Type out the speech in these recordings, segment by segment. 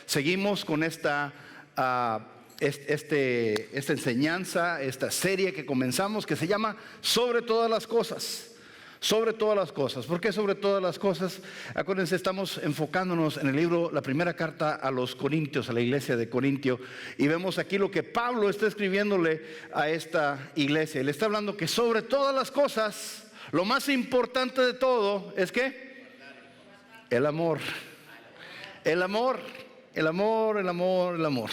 Seguimos con esta enseñanza, esta serie que comenzamos, que se llama Sobre todas las cosas. Sobre todas las cosas. ¿Por qué sobre todas las cosas? Acuérdense, estamos enfocándonos en el libro, la primera carta a los Corintios, a la iglesia de Corintio, y vemos aquí lo que Pablo está escribiéndole a esta iglesia. Él está hablando que sobre todas las cosas, lo más importante de todo es que el amor. El amor, el amor, el amor, el amor.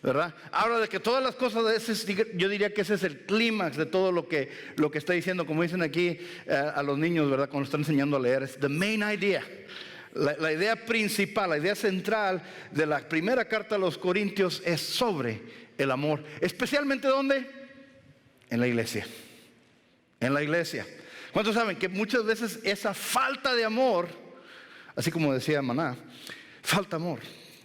¿Verdad? Habla de que todas las cosas, yo diría que ese es el clímax de todo lo que está diciendo, como dicen aquí a los niños, ¿verdad? Cuando están enseñando a leer, es the main idea. La idea principal, la idea central de la primera carta a los Corintios es sobre el amor. Especialmente ¿dónde? En la iglesia. En la iglesia. ¿Cuántos saben que muchas veces esa falta de amor, así como decía Maná, falta amor,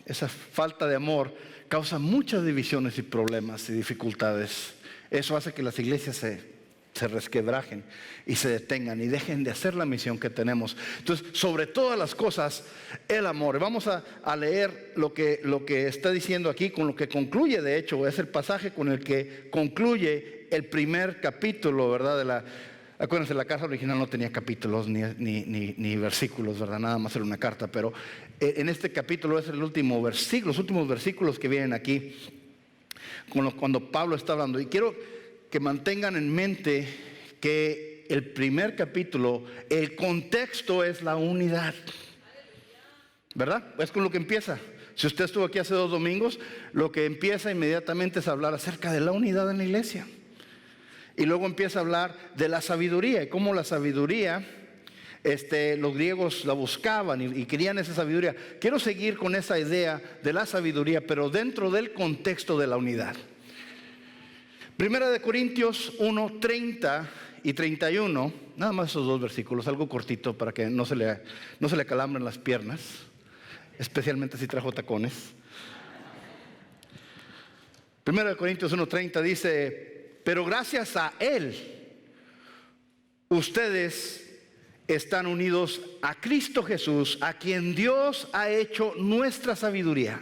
esa falta de amor causa muchas divisiones y problemas y dificultades. Eso hace que las iglesias se resquebrajen y se detengan y dejen de hacer la misión que tenemos. Entonces, sobre todas las cosas, el amor. Vamos a leer lo que está diciendo aquí, con lo que concluye, de hecho, es el pasaje con el que concluye el primer capítulo, ¿verdad? Acuérdense, la carta original no tenía capítulos ni versículos, ¿verdad? Nada más era una carta, pero en este capítulo es el último versículo, los últimos versículos que vienen aquí, cuando Pablo está hablando. Y quiero que mantengan en mente que el primer capítulo, el contexto es la unidad, ¿verdad? Es con lo que empieza. Si usted estuvo aquí hace 2 domingos, lo que empieza inmediatamente es hablar acerca de la unidad en la iglesia. Y luego empieza a hablar de la sabiduría y cómo la sabiduría, los griegos la buscaban y querían esa sabiduría. Quiero seguir con esa idea de la sabiduría, pero dentro del contexto de la unidad. Primera de Corintios 1, 30 y 31, nada más esos 2 versículos, algo cortito para que no se le calambren las piernas, especialmente si trajo tacones. Primera de Corintios 1, 30 dice: pero gracias a Él, ustedes están unidos a Cristo Jesús, a quien Dios ha hecho nuestra sabiduría.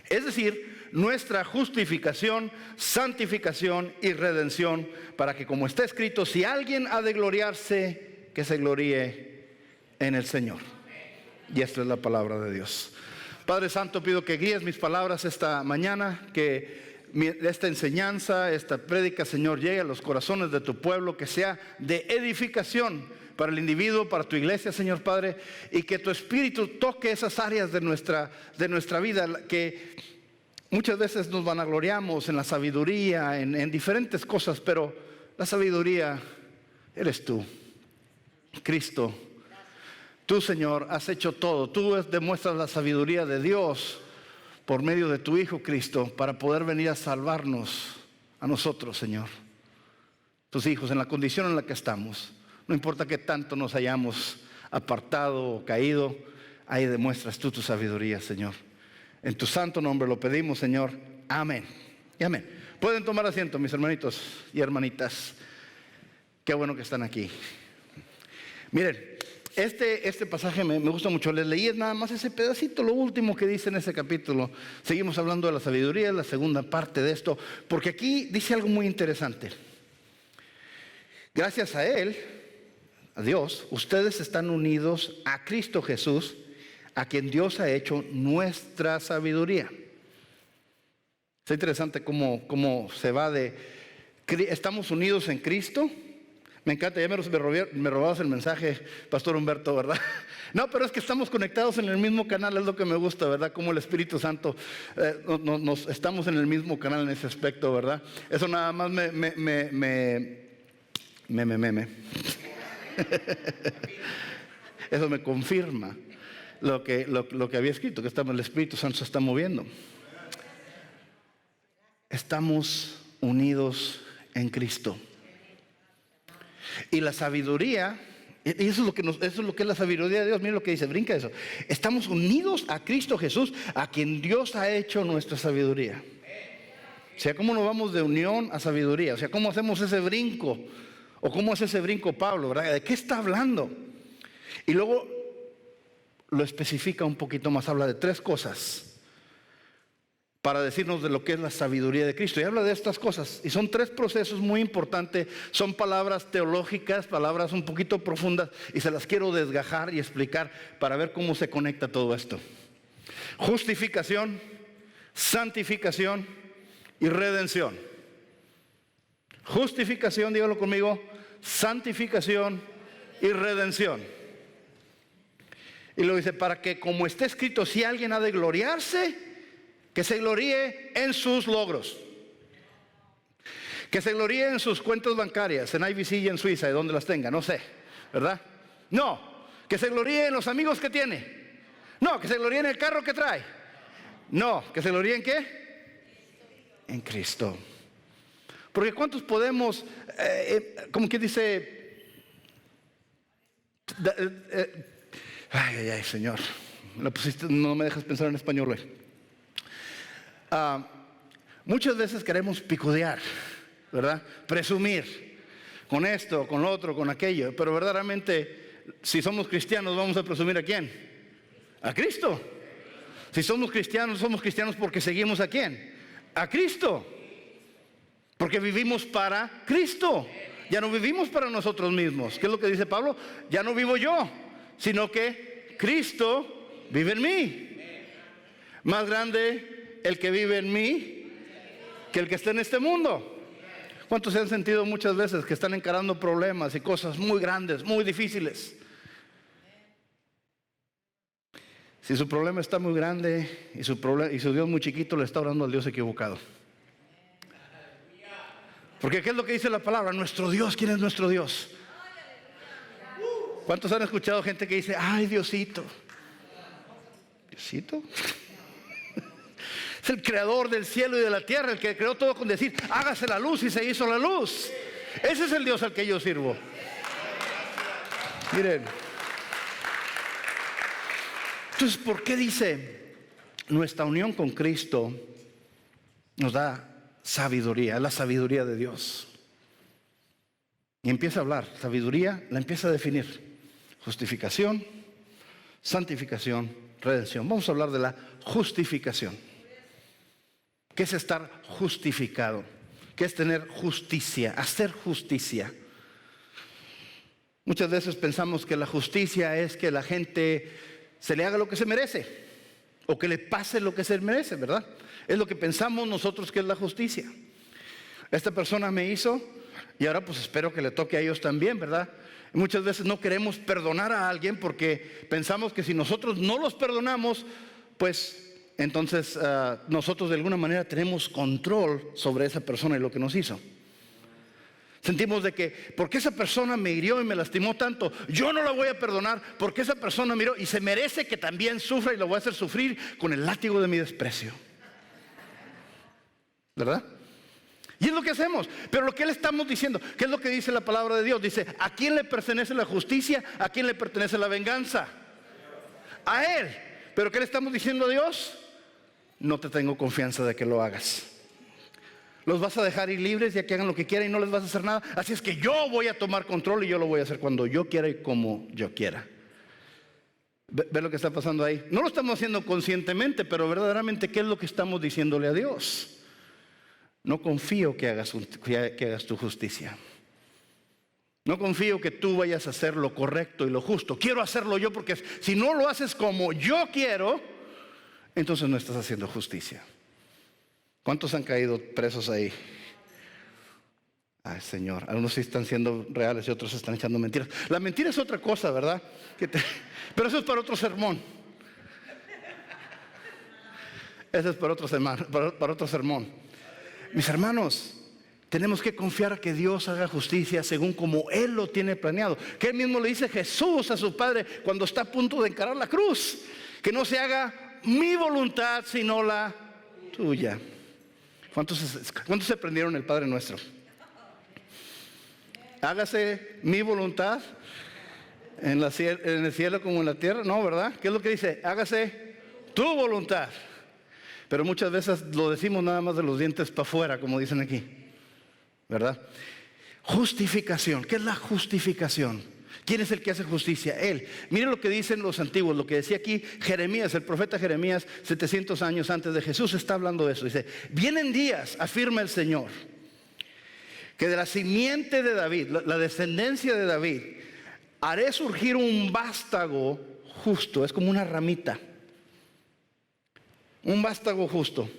Es decir, nuestra justificación, santificación y redención, para que, como está escrito, si alguien ha de gloriarse, que se gloríe en el Señor. Y esta es la palabra de Dios. Padre Santo, pido que guíes mis palabras esta mañana, que esta enseñanza, esta prédica, Señor, llegue a los corazones de tu pueblo, que sea de edificación para el individuo, para tu iglesia, Señor Padre, y que tu Espíritu toque esas áreas de nuestra vida, que muchas veces nos vanagloriamos en la sabiduría, en diferentes cosas, pero la sabiduría eres tú, Cristo. Tú, Señor, has hecho todo. Tú demuestras la sabiduría de Dios por medio de tu Hijo Cristo, para poder venir a salvarnos a nosotros, Señor, tus hijos, en la condición en la que estamos. No importa que tanto nos hayamos apartado o caído, ahí demuestras tú tu sabiduría, Señor. En tu santo nombre lo pedimos, Señor. Amén y amén. Pueden tomar asiento, mis hermanitos y hermanitas. Qué bueno que están aquí. Miren, este pasaje me gusta mucho. Les leí nada más ese pedacito, lo último que dice en ese capítulo. Seguimos hablando de la sabiduría, la segunda parte de esto, porque aquí dice algo muy interesante. Gracias a Él, a Dios, ustedes están unidos a Cristo Jesús, a quien Dios ha hecho nuestra sabiduría. Es interesante cómo se va de estamos unidos en Cristo. Me encanta, ya me robabas el mensaje, Pastor Humberto, ¿verdad? No, pero es que estamos conectados en el mismo canal, es lo que me gusta, ¿verdad? Como el Espíritu Santo, estamos en el mismo canal en ese aspecto, ¿verdad? Eso nada más Eso me confirma lo que había escrito, que el Espíritu Santo se está moviendo. Estamos unidos en Cristo. Y la sabiduría, y eso es lo que es la sabiduría de Dios. Miren lo que dice, brinca eso. Estamos unidos a Cristo Jesús, a quien Dios ha hecho nuestra sabiduría. O sea, ¿cómo nos vamos de unión a sabiduría? O sea, ¿cómo hacemos ese brinco? ¿O cómo hace ese brinco Pablo, verdad? ¿De qué está hablando? Y luego lo especifica un poquito más, habla de 3 cosas. para decirnos de lo que es la sabiduría de Cristo. Y habla de estas cosas. Y son 3 procesos muy importantes. Son palabras teológicas, palabras un poquito profundas. Y se las quiero desgajar y explicar para ver cómo se conecta todo esto. Justificación, santificación y redención. Justificación, dígalo conmigo, santificación y redención. Y lo dice, para que como está escrito, si alguien ha de gloriarse, que se gloríe en sus logros. Que se gloríe en sus cuentas bancarias, en IBC y en Suiza, de donde las tenga, no sé, ¿verdad? No, que se gloríe en los amigos que tiene. No, que se gloríe en el carro que trae. No, que se gloríe en ¿qué? En Cristo. Porque ¿cuántos podemos, como que dice, ay, Señor, no me dejas pensar en español hoy. Muchas veces queremos picodear, ¿verdad? Presumir con esto, con lo otro, con aquello. Pero verdaderamente, si somos cristianos, ¿vamos a presumir a quién? A Cristo. Si somos cristianos porque seguimos ¿a quién? A Cristo. Porque vivimos para Cristo. Ya no vivimos para nosotros mismos. ¿Qué es lo que dice Pablo? Ya no vivo yo, sino que Cristo vive en mí. Más grande el que vive en mí que el que está en este mundo. ¿Cuántos se han sentido muchas veces que están encarando problemas y cosas muy grandes, muy difíciles? Si su problema está muy grande y su Dios muy chiquito, le está orando al Dios equivocado. Porque ¿qué es lo que dice la palabra? Nuestro Dios, ¿quién es nuestro Dios? ¿Cuántos han escuchado gente que dice, ay, Diosito? ¿Diosito? Es el creador del cielo y de la tierra, el que creó todo con decir, hágase la luz, y se hizo la luz. Ese es el Dios al que yo sirvo. Miren. Entonces, ¿por qué dice nuestra unión con Cristo nos da sabiduría? La sabiduría de Dios. Y empieza a hablar, sabiduría la empieza a definir. Justificación, santificación, redención. Vamos a hablar de la justificación. ¿Qué es estar justificado? ¿Qué es tener justicia? Hacer justicia. Muchas veces pensamos que la justicia es que la gente se le haga lo que se merece o que le pase lo que se merece, ¿verdad? Es lo que pensamos nosotros que es la justicia. Esta persona me hizo y ahora pues espero que le toque a ellos también, ¿verdad? Muchas veces no queremos perdonar a alguien porque pensamos que si nosotros no los perdonamos, pues entonces nosotros de alguna manera tenemos control sobre esa persona y lo que nos hizo. Sentimos de que, porque esa persona me hirió y me lastimó tanto, yo no la voy a perdonar porque esa persona me hirió y se merece que también sufra y lo voy a hacer sufrir con el látigo de mi desprecio. ¿Verdad? Y es lo que hacemos. Pero lo que le estamos diciendo, ¿qué es lo que dice la palabra de Dios? Dice, ¿a quién le pertenece la justicia? ¿A quién le pertenece la venganza? A Él. ¿Pero qué le estamos diciendo a Dios? No te tengo confianza de que lo hagas. Los vas a dejar ir libres ya que hagan lo que quieran y no les vas a hacer nada. Así es que yo voy a tomar control y yo lo voy a hacer cuando yo quiera y como yo quiera. ¿Ve lo que está pasando ahí? No lo estamos haciendo conscientemente, pero verdaderamente, ¿qué es lo que estamos diciéndole a Dios? No confío que hagas tu justicia. No confío que tú vayas a hacer lo correcto y lo justo. Quiero hacerlo yo porque si no lo haces como yo quiero, entonces no estás haciendo justicia. ¿Cuántos han caído presos ahí? Ay, Señor, algunos sí están siendo reales y otros están echando mentiras. La mentira es otra cosa, ¿verdad? Pero eso es para otro sermón. Eso es para otro sermón. Mis hermanos, tenemos que confiar a que Dios haga justicia según como Él lo tiene planeado. Que Él mismo le dice Jesús a su Padre cuando está a punto de encarar la cruz. Que no se haga mi voluntad sino la tuya. ¿Cuántos se aprendieron el Padre Nuestro? Hágase mi voluntad en el cielo como en la tierra. No, ¿verdad? ¿Qué es lo que dice? Hágase tu voluntad. Pero muchas veces lo decimos nada más de los dientes para afuera, como dicen aquí, ¿verdad? Justificación. ¿Qué es la justificación? ¿Quién es el que hace justicia? Él. Miren lo que dicen los antiguos, lo que decía aquí Jeremías, el profeta Jeremías, 700 años antes de Jesús, está hablando de eso. Dice, vienen días, afirma el Señor, que de la simiente de David, la descendencia de David, haré surgir un vástago justo. Es como una ramita. Un vástago justo.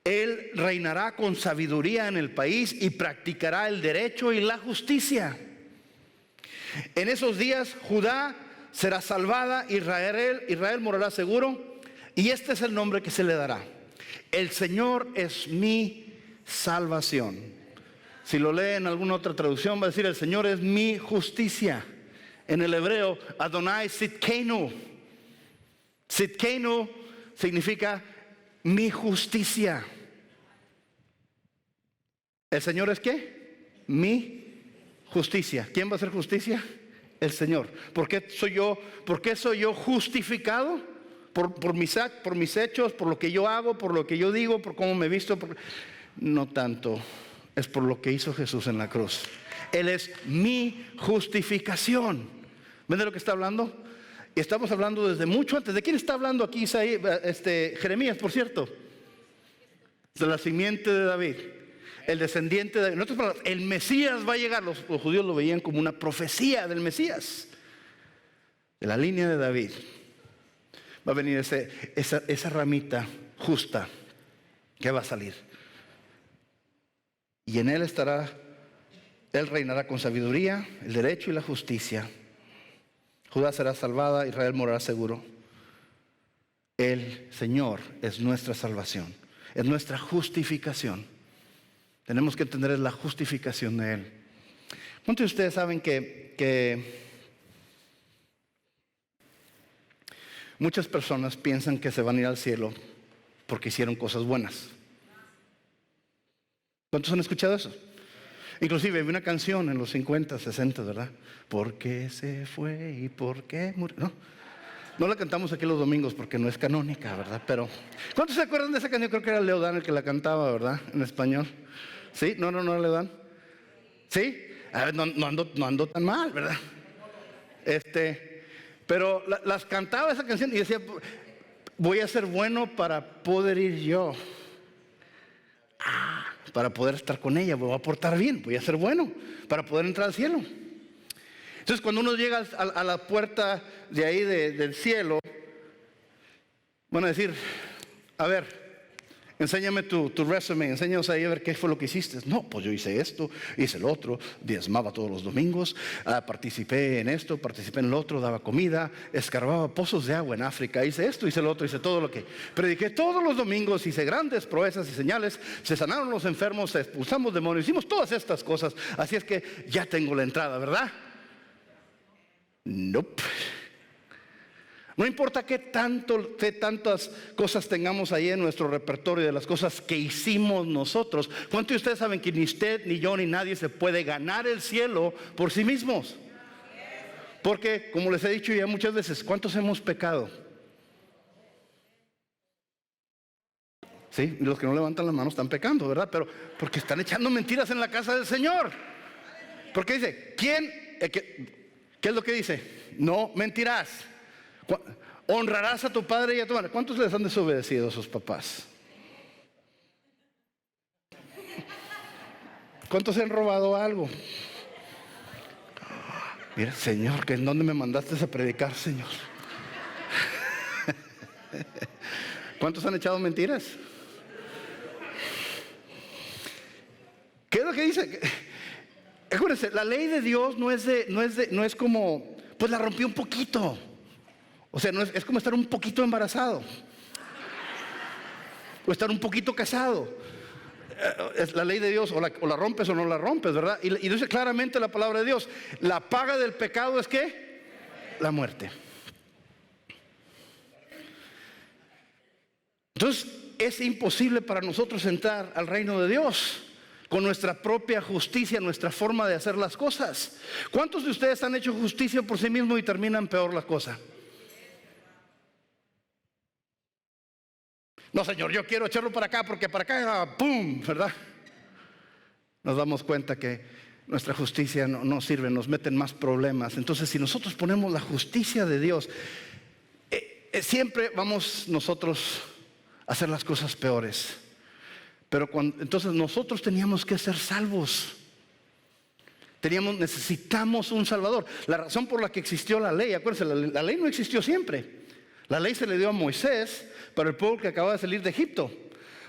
Él reinará con sabiduría en el país y practicará el derecho y la justicia. En esos días Judá será salvada, Israel morará seguro, y este es el nombre que se le dará: el Señor es mi salvación. Si lo lee en alguna otra traducción va a decir: el Señor es mi justicia. En el hebreo, Adonai Sidkenu. Sidkenu significa mi justicia. ¿El Señor es qué? Mi justicia. ¿Quién va a hacer justicia? El Señor. ¿Por qué soy yo justificado? Por mis hechos, por lo que yo hago, por lo que yo digo, por cómo me he visto. No tanto. Es por lo que hizo Jesús en la cruz. Él es mi justificación. ¿Ven de lo que está hablando? Y estamos hablando desde mucho antes. ¿De quién está hablando aquí Jeremías, por cierto? De la simiente de David. El descendiente de David. En otras palabras, el Mesías va a llegar. Los judíos lo veían como una profecía del Mesías. De la línea de David. Va a venir esa ramita justa que va a salir. Y en él él reinará con sabiduría, el derecho y la justicia. Judá será salvada, Israel morará seguro. El Señor es nuestra salvación, es nuestra justificación. Tenemos que entender la justificación de Él. ¿Cuántos de ustedes saben que muchas personas piensan que se van a ir al cielo porque hicieron cosas buenas? ¿Cuántos han escuchado eso? Inclusive hay una canción en los 50, 60, ¿verdad? ¿Por qué se fue y por qué murió? No la cantamos aquí los domingos porque no es canónica, ¿verdad? Pero ¿cuántos se acuerdan de esa canción? Creo que era Leo Dan el que la cantaba, ¿verdad? En español. ¿Sí? No, Leo Dan. ¿Sí? A ver, no ando tan mal, ¿verdad? Pero las cantaba esa canción y decía: voy a ser bueno para poder ir yo. Para poder estar con ella, me voy a portar bien, voy a ser bueno para poder entrar al cielo. Entonces, cuando uno llega a la puerta de ahí del cielo, van a decir: a ver, enséñame tu resumen, enséñanos ahí a ver qué fue lo que hiciste. No, pues yo hice esto, hice el otro, diezmaba todos los domingos, participé en esto, participé en el otro, daba comida, escarbaba pozos de agua en África, hice esto, hice lo otro, hice todo lo que prediqué todos los domingos, hice grandes proezas y señales, se sanaron los enfermos, expulsamos demonios, hicimos todas estas cosas, así es que ya tengo la entrada, ¿verdad? Nope. No importa qué tantas cosas tengamos ahí en nuestro repertorio de las cosas que hicimos nosotros. ¿Cuántos de ustedes saben que ni usted, ni yo, ni nadie se puede ganar el cielo por sí mismos? Porque, como les he dicho ya muchas veces, ¿cuántos hemos pecado? Sí, y los que no levantan la mano están pecando, ¿verdad? Pero porque están echando mentiras en la casa del Señor. Porque dice, ¿qué es lo que dice? No mentirás. Honrarás a tu padre y a tu madre. ¿Cuántos les han desobedecido a sus papás? ¿Cuántos se han robado algo? Mira, Señor, ¿que en dónde me mandaste a predicar, Señor? ¿Cuántos han echado mentiras? ¿Qué es lo que dice? Acuérdense, la ley de Dios no es como, pues la rompí un poquito. O sea, no es como estar un poquito embarazado o estar un poquito casado. Es la ley de Dios, o la rompes o no la rompes, ¿verdad? Y dice claramente la palabra de Dios: la paga del pecado es ¿qué? La muerte. Entonces es imposible para nosotros entrar al reino de Dios con nuestra propia justicia, nuestra forma de hacer las cosas. ¿Cuántos de ustedes han hecho justicia por sí mismos y terminan peor la cosa? No, Señor, yo quiero echarlo para acá porque para acá, ¡pum!, ¿verdad? Nos damos cuenta que nuestra justicia no sirve, nos meten más problemas. Entonces, si nosotros ponemos la justicia de Dios, siempre vamos nosotros a hacer las cosas peores. Pero entonces nosotros teníamos que ser salvos. Necesitamos un Salvador. La razón por la que existió la ley, acuérdense, la ley no existió siempre. La ley se le dio a Moisés para el pueblo que acababa de salir de Egipto,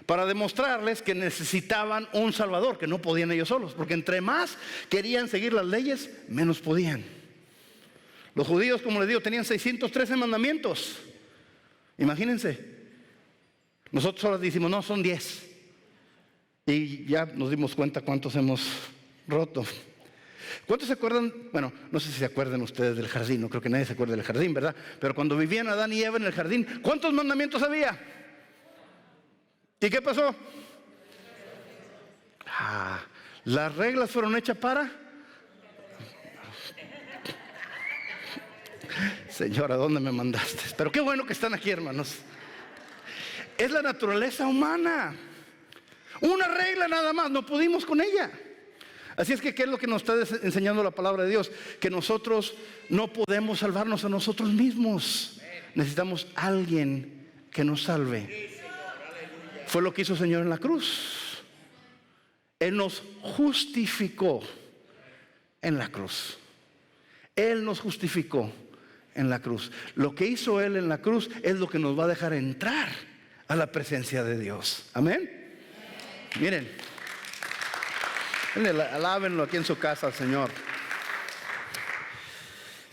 para demostrarles que necesitaban un Salvador, que no podían ellos solos, porque entre más querían seguir las leyes, menos podían. Los judíos, como les digo, tenían 613 mandamientos. Imagínense. Nosotros ahora decimos, no, son 10. Y ya nos dimos cuenta cuántos hemos roto. ¿Cuántos se acuerdan? Bueno, no sé si se acuerdan ustedes del jardín, no creo que nadie se acuerde del jardín, ¿verdad? Pero cuando vivían Adán y Eva en el jardín, ¿cuántos mandamientos había? ¿Y qué pasó? Las reglas fueron hechas para... Señora, ¿dónde me mandaste? Pero qué bueno que están aquí, hermanos. Es la naturaleza humana. Una regla nada más, no pudimos con ella. Así es que, ¿qué es lo que nos está enseñando la palabra de Dios? Que nosotros no podemos salvarnos a nosotros mismos. Necesitamos a alguien que nos salve. Fue lo que hizo el Señor en la cruz. Él nos justificó en la cruz. Él nos justificó en la cruz. Lo que hizo Él en la cruz es lo que nos va a dejar entrar a la presencia de Dios. Amén. Miren, alábenlo aquí en su casa al Señor.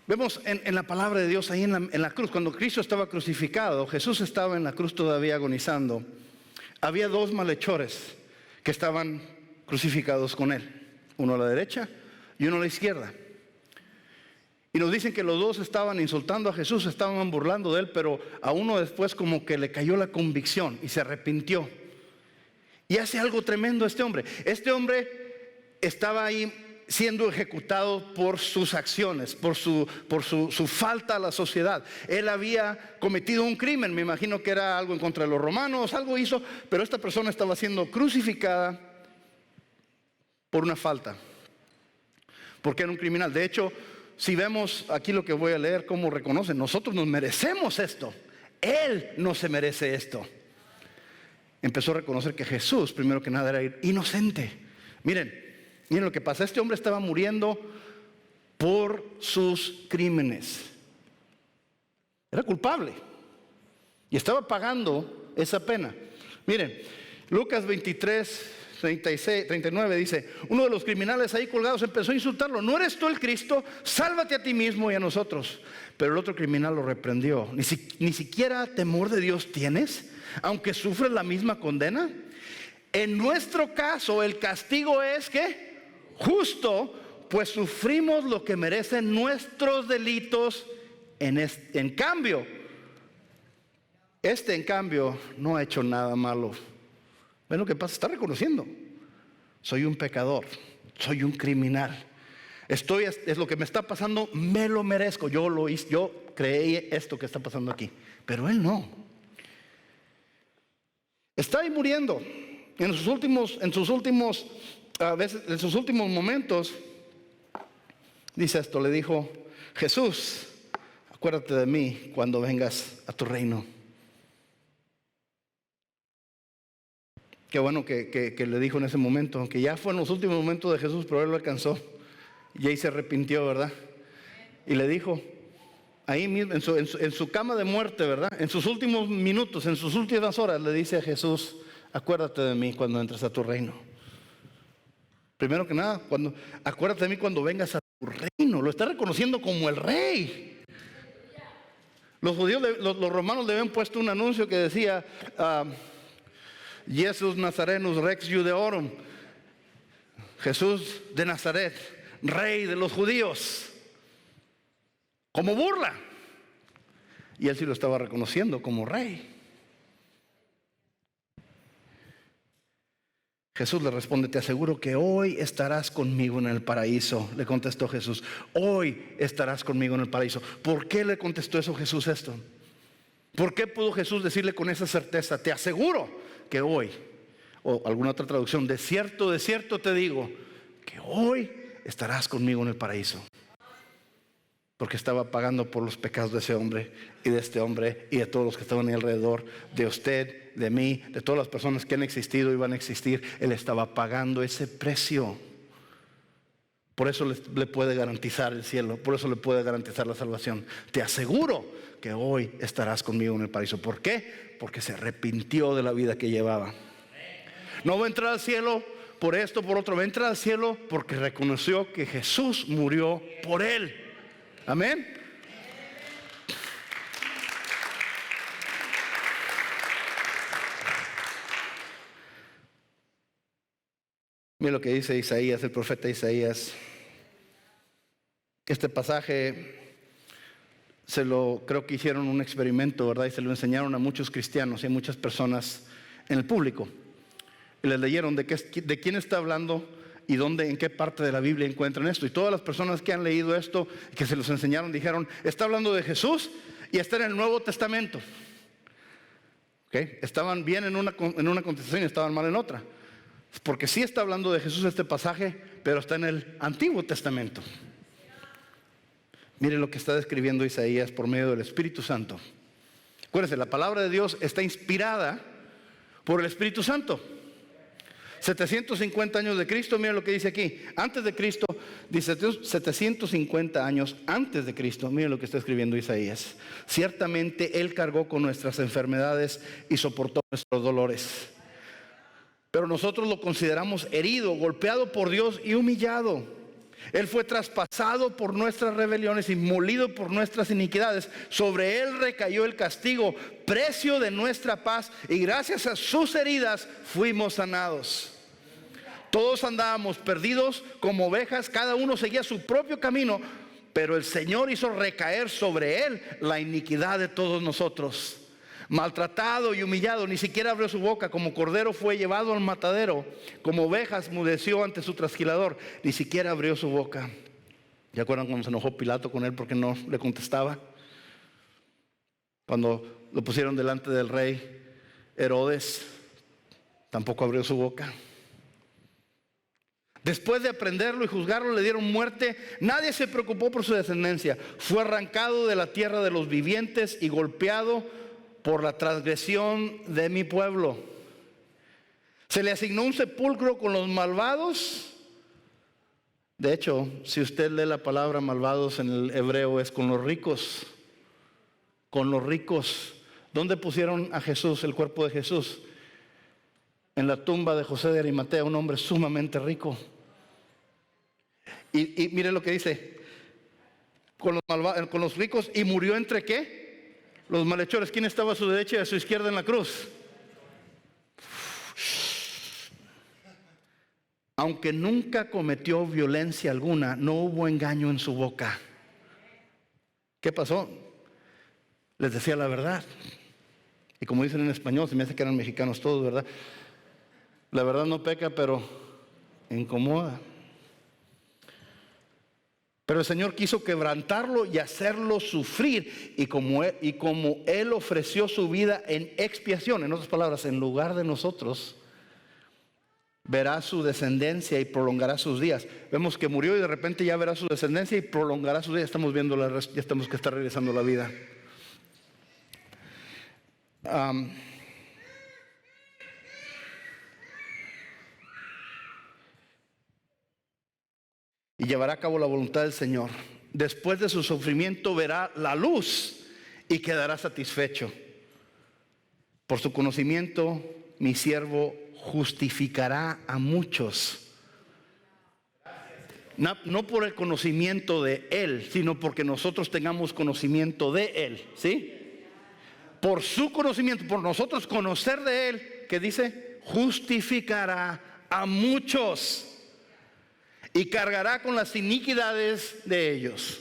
Vemos en la palabra de Dios ahí en la cruz, cuando Cristo estaba crucificado, Jesús estaba en la cruz todavía agonizando. Había dos malhechores que estaban crucificados con Él, uno a la derecha y uno a la izquierda. Y nos dicen que los dos estaban insultando a Jesús, estaban burlando de Él, pero a uno después como que le cayó la convicción y se arrepintió. Y hace algo tremendo este hombre. Este hombre estaba ahí siendo ejecutado por sus acciones, por su falta a la sociedad. Él había cometido un crimen, me imagino que era algo en contra de los romanos, algo hizo, pero esta persona estaba siendo crucificada por una falta, porque era un criminal. De hecho, si vemos aquí lo que voy a leer, cómo reconocen, nosotros nos merecemos esto. Él no se merece esto. Empezó a reconocer que Jesús, primero que nada, era inocente. Miren lo que pasa. Este hombre estaba muriendo por sus crímenes. Era culpable y estaba pagando esa pena. Miren, Lucas 23, 36, 39 dice: uno de los criminales ahí colgados empezó a insultarlo. ¿No eres tú el Cristo? Sálvate a ti mismo y a nosotros. Pero el otro criminal lo reprendió. Ni siquiera temor de Dios tienes, aunque sufres la misma condena. En nuestro caso el castigo es ¿qué? Justo, pues sufrimos lo que merecen nuestros delitos. En cambio, en cambio no ha hecho nada malo. ¿Ven lo que pasa? Está reconociendo: soy un pecador, soy un criminal. Es lo que me está pasando, me lo merezco. Yo lo hice, yo creí esto que está pasando aquí, pero él no. Está ahí muriendo. En sus últimos momentos, dice esto, le dijo: Jesús, acuérdate de mí cuando vengas a tu reino. Qué bueno que le dijo en ese momento, aunque ya fue en los últimos momentos de Jesús, pero él lo alcanzó y ahí se arrepintió, ¿verdad? Y le dijo, ahí mismo, en su cama de muerte, ¿verdad? En sus últimos minutos, en sus últimas horas, le dice a Jesús: acuérdate de mí cuando entres a tu reino. Primero que nada, acuérdate de mí cuando vengas a tu reino. Lo está reconociendo como el rey. Los judíos, los romanos le habían puesto un anuncio que decía: Jesus Nazarenus Rex Judeorum, Jesús de Nazaret, rey de los judíos, como burla. Y él sí lo estaba reconociendo como rey. Jesús le responde: te aseguro que hoy estarás conmigo en el paraíso. Le contestó Jesús: hoy estarás conmigo en el paraíso. ¿Por qué le contestó eso Jesús esto? ¿Por qué pudo Jesús decirle con esa certeza: te aseguro que hoy? O alguna otra traducción: de cierto te digo que hoy estarás conmigo en el paraíso. Porque estaba pagando por los pecados de ese hombre y de este hombre y de todos los que estaban ahí alrededor, de usted, de mí, de todas las personas que han existido y van a existir. Él estaba pagando ese precio. Por eso le puede garantizar el cielo, por eso le puede garantizar la salvación. Te aseguro que hoy estarás conmigo en el paraíso. ¿Por qué? Porque se arrepintió de la vida que llevaba. No va a entrar al cielo por esto, por otro. Va a entrar al cielo porque reconoció que Jesús murió por él. Amén. Mira lo que dice Isaías, el profeta Isaías. Este pasaje creo que hicieron un experimento, ¿verdad? Y se lo enseñaron a muchos cristianos y a muchas personas en el público. Y les leyeron de quién está hablando y en qué parte de la Biblia encuentran esto. Y todas las personas que han leído esto, que se los enseñaron, dijeron, está hablando de Jesús y está en el Nuevo Testamento. ¿Okay? Estaban bien en una contestación y estaban mal en otra. Porque sí está hablando de Jesús este pasaje, pero está en el Antiguo Testamento. Mire lo que está describiendo Isaías por medio del Espíritu Santo. Acuérdense, la palabra de Dios está inspirada por el Espíritu Santo. 750 años de Cristo, mire lo que dice aquí. Antes de Cristo, dice 750 años antes de Cristo, mire lo que está escribiendo Isaías. Ciertamente Él cargó con nuestras enfermedades y soportó nuestros dolores. Pero nosotros lo consideramos herido, golpeado por Dios y humillado. Él fue traspasado por nuestras rebeliones y molido por nuestras iniquidades. Sobre Él recayó el castigo, precio de nuestra paz, y gracias a sus heridas fuimos sanados. Todos andábamos perdidos como ovejas, cada uno seguía su propio camino, pero el Señor hizo recaer sobre Él la iniquidad de todos nosotros. Maltratado y humillado, ni siquiera abrió su boca. Como cordero fue llevado al matadero, como ovejas mudeció ante su trasquilador, ni siquiera abrió su boca. ¿Ya acuerdan cuando se enojó Pilato con él porque no le contestaba? Cuando lo pusieron delante del rey Herodes, tampoco abrió su boca. Después de aprenderlo y juzgarlo, le dieron muerte. Nadie se preocupó por su descendencia. Fue arrancado de la tierra de los vivientes y golpeado por la transgresión de mi pueblo. Se le asignó un sepulcro con los malvados. De hecho, si usted lee la palabra malvados en el hebreo, es con los ricos. Con los ricos. ¿Dónde pusieron a Jesús, el cuerpo de Jesús? En la tumba de José de Arimatea, un hombre sumamente rico. Y mire lo que dice, con los ricos, y murió entre ¿qué? Los malhechores. ¿Quién estaba a su derecha y a su izquierda en la cruz? Aunque nunca cometió violencia alguna, no hubo engaño en su boca. ¿Qué pasó? Les decía la verdad. Y como dicen en español, se me hace que eran mexicanos todos, ¿verdad? La verdad no peca, pero incomoda. Pero el Señor quiso quebrantarlo y hacerlo sufrir. Y como Él ofreció su vida en expiación, en otras palabras, en lugar de nosotros, verá su descendencia y prolongará sus días. Vemos que murió y de repente ya verá su descendencia y prolongará sus días. Estamos viendo ya estamos que está regresando la vida. Y llevará a cabo la voluntad del Señor. Después de su sufrimiento verá la luz y quedará satisfecho. Por su conocimiento, mi siervo justificará a muchos. No por el conocimiento de Él, sino porque nosotros tengamos conocimiento de Él. ¿Sí? Por su conocimiento, por nosotros conocer de Él, ¿qué dice? Justificará a muchos. Y cargará con las iniquidades de ellos.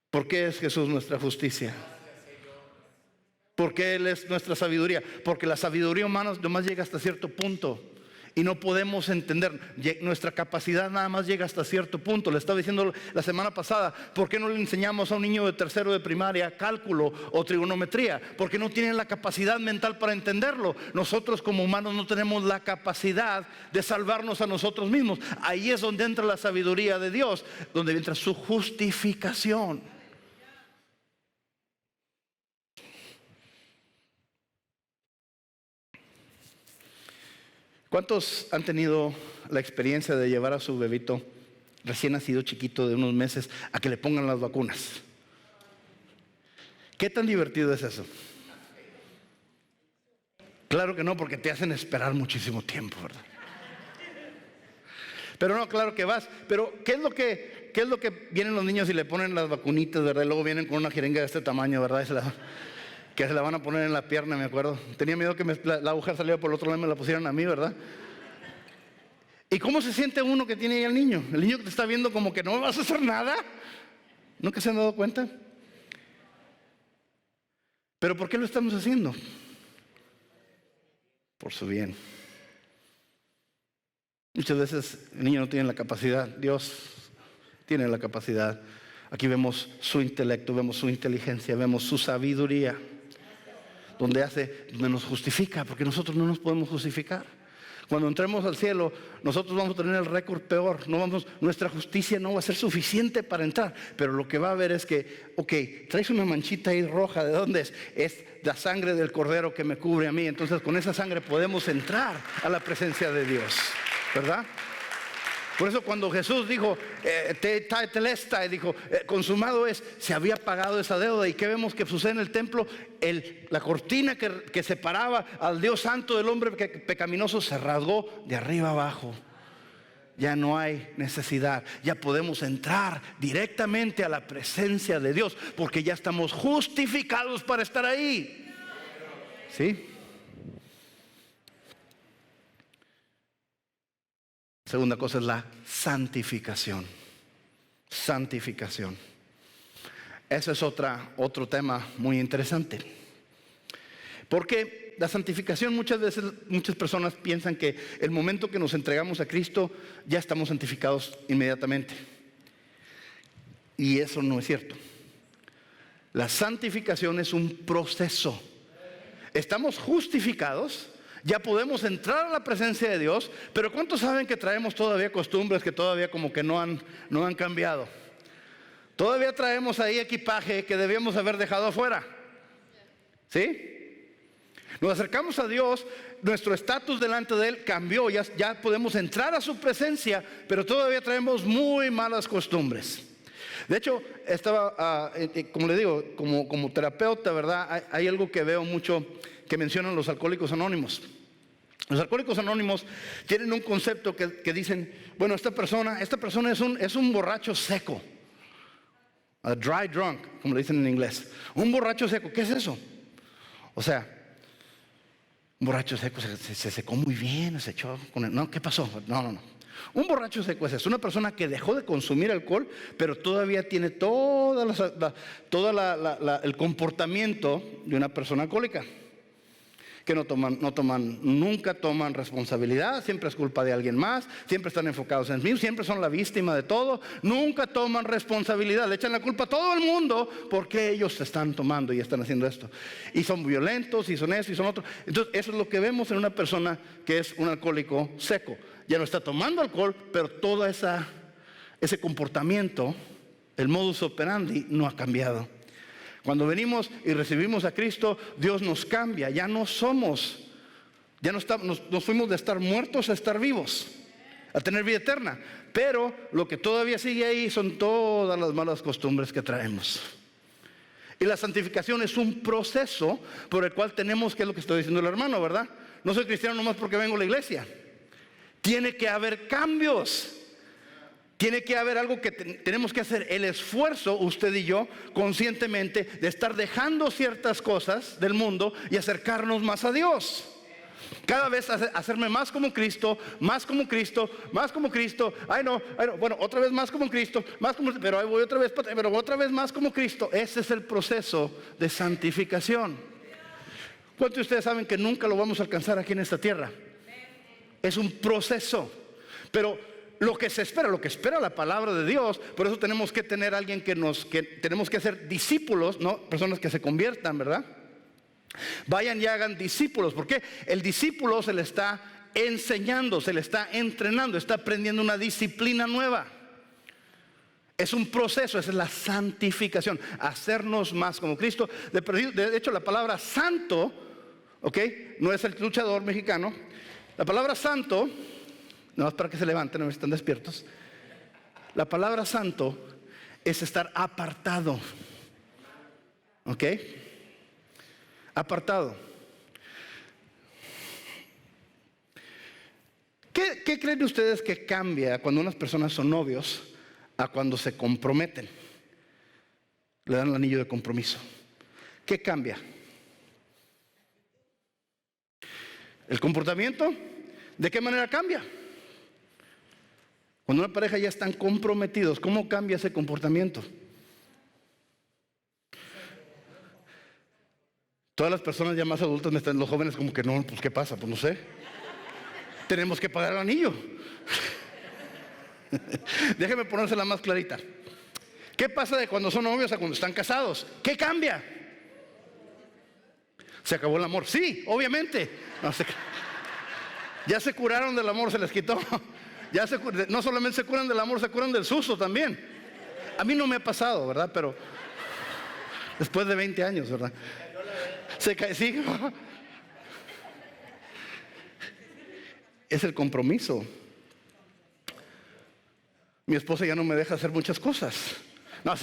¿Por qué es Jesús nuestra justicia? Porque Él es nuestra sabiduría. Porque la sabiduría humana nomás llega hasta cierto punto. Y no podemos entender, nuestra capacidad nada más llega hasta cierto punto. Le estaba diciendo la semana pasada, ¿por qué no le enseñamos a un niño de tercero de primaria cálculo o trigonometría? Porque no tienen la capacidad mental para entenderlo. Nosotros como humanos no tenemos la capacidad de salvarnos a nosotros mismos. Ahí es donde entra la sabiduría de Dios, donde entra su justificación. ¿Cuántos han tenido la experiencia de llevar a su bebito recién nacido, chiquito, de unos meses, a que le pongan las vacunas? ¿Qué tan divertido es eso? Claro que no, porque te hacen esperar muchísimo tiempo, ¿verdad? Pero no, claro que vas. Pero ¿qué es lo que vienen los niños y le ponen las vacunitas, ¿verdad? Y luego vienen con una jeringa de este tamaño, ¿verdad? Que se la van a poner en la pierna, me acuerdo. Tenía miedo que la aguja saliera por el otro lado y me la pusieran a mí, ¿verdad? ¿Y cómo se siente uno que tiene ahí al niño? El niño que te está viendo como que no vas a hacer nada. ¿Nunca se han dado cuenta? ¿Pero por qué lo estamos haciendo? Por su bien. Muchas veces el niño no tiene la capacidad. Dios tiene la capacidad. Aquí vemos su intelecto, vemos su inteligencia, vemos su sabiduría. Donde nos justifica, porque nosotros no nos podemos justificar. Cuando entremos al cielo, nosotros vamos a tener el récord peor. Nuestra justicia no va a ser suficiente para entrar. Pero lo que va a haber es que, traes una manchita ahí roja. ¿De dónde es? Es la sangre del cordero que me cubre a mí. Entonces con esa sangre podemos entrar a la presencia de Dios, ¿verdad? Por eso cuando Jesús dijo, tetelestai, dijo, consumado es, se había pagado esa deuda. ¿Y qué vemos que sucede en el templo? La cortina que separaba al Dios santo del hombre pecaminoso se rasgó de arriba abajo. Ya no hay necesidad, ya podemos entrar directamente a la presencia de Dios, porque ya estamos justificados para estar ahí. ¿Sí? Segunda cosa es la santificación. Santificación. Ese es otro tema muy interesante. Porque la santificación muchas personas piensan que el momento que nos entregamos a Cristo ya estamos santificados inmediatamente. Y eso no es cierto. La santificación es un proceso. Estamos justificados. Ya podemos entrar a la presencia de Dios, pero ¿cuántos saben que traemos todavía costumbres que todavía como que no han cambiado? Todavía traemos ahí equipaje que debíamos haber dejado afuera. ¿Sí? Nos acercamos a Dios, nuestro estatus delante de Él cambió, ya podemos entrar a su presencia, pero todavía traemos muy malas costumbres. De hecho, como le digo, como terapeuta, ¿verdad? Hay algo que veo mucho que mencionan los alcohólicos anónimos. Los alcohólicos anónimos tienen un concepto que dicen, bueno, esta persona es un borracho seco. A dry drunk, como le dicen en inglés. Un borracho seco, ¿qué es eso? O sea, un borracho seco se secó muy bien, se echó con el, no, ¿qué pasó? No. Un borracho seco es una persona que dejó de consumir alcohol, pero todavía tiene todo el comportamiento de una persona alcohólica. Que nunca toman responsabilidad, siempre es culpa de alguien más, siempre están enfocados en mí, siempre son la víctima de todo, nunca toman responsabilidad, le echan la culpa a todo el mundo porque ellos se están tomando y están haciendo esto. Y son violentos, y son esto, y son otro. Entonces, eso es lo que vemos en una persona que es un alcohólico seco. Ya no está tomando alcohol, pero todo ese comportamiento, el modus operandi, no ha cambiado. Cuando venimos y recibimos a Cristo, Dios nos cambia. Ya no somos, nos fuimos de estar muertos a estar vivos, a tener vida eterna. Pero lo que todavía sigue ahí son todas las malas costumbres que traemos. Y la santificación es un proceso por el cual tenemos, que es lo que estoy diciendo el hermano, ¿verdad? No soy cristiano nomás porque vengo a la iglesia. Tiene que haber cambios. Tiene que haber algo que tenemos que hacer, el esfuerzo, usted y yo, conscientemente, de estar dejando ciertas cosas del mundo y acercarnos más a Dios. Cada vez hacerme más como Cristo, más como Cristo, más como Cristo. Ay no, bueno, otra vez más como Cristo, pero ahí voy otra vez, pero otra vez más como Cristo. Ese es el proceso de santificación. ¿Cuántos de ustedes saben que nunca lo vamos a alcanzar aquí en esta tierra? Es un proceso. Pero lo que espera la palabra de Dios, por eso tenemos que tener alguien que tenemos que hacer discípulos, ¿no? Personas que se conviertan, ¿verdad? Vayan y hagan discípulos, porque el discípulo se le está enseñando, se le está entrenando, está aprendiendo una disciplina nueva. Es un proceso, esa es la santificación, hacernos más como Cristo. De hecho, la palabra santo, ¿ok? No es el luchador mexicano. La palabra santo, no es para que se levanten, no están despiertos. La palabra santo es estar apartado, ¿ok? Apartado. ¿Qué creen ustedes que cambia cuando unas personas son novios a cuando se comprometen? Le dan el anillo de compromiso. ¿Qué cambia? ¿El comportamiento? ¿De qué manera cambia? Cuando una pareja ya están comprometidos, ¿cómo cambia ese comportamiento? Todas las personas ya más adultas, los jóvenes como que no, pues ¿qué pasa? Pues no sé. Tenemos que pagar el anillo. Déjenme ponérsela más clarita. ¿Qué pasa de cuando son novios a cuando están casados? ¿Qué cambia? ¿Se acabó el amor? Sí, obviamente. Ya se curaron del amor, se les quitó. No solamente se curan del amor, se curan del susto también. A mí no me ha pasado, ¿verdad? Pero después de 20 años, ¿verdad? Se cae, sí. Es el compromiso. Mi esposa ya no me deja hacer muchas cosas. No.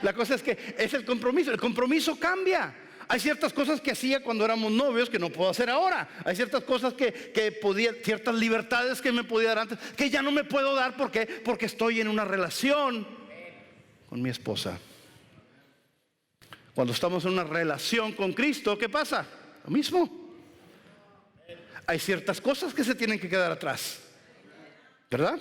La cosa es que es el compromiso. El compromiso cambia. Hay ciertas cosas que hacía cuando éramos novios que no puedo hacer ahora. Hay ciertas cosas que podía, ciertas libertades que me podía dar antes, que ya no me puedo dar. ¿Por qué? Porque estoy en una relación con mi esposa. Cuando estamos en una relación con Cristo, ¿qué pasa? Lo mismo. Hay ciertas cosas que se tienen que quedar atrás, ¿verdad?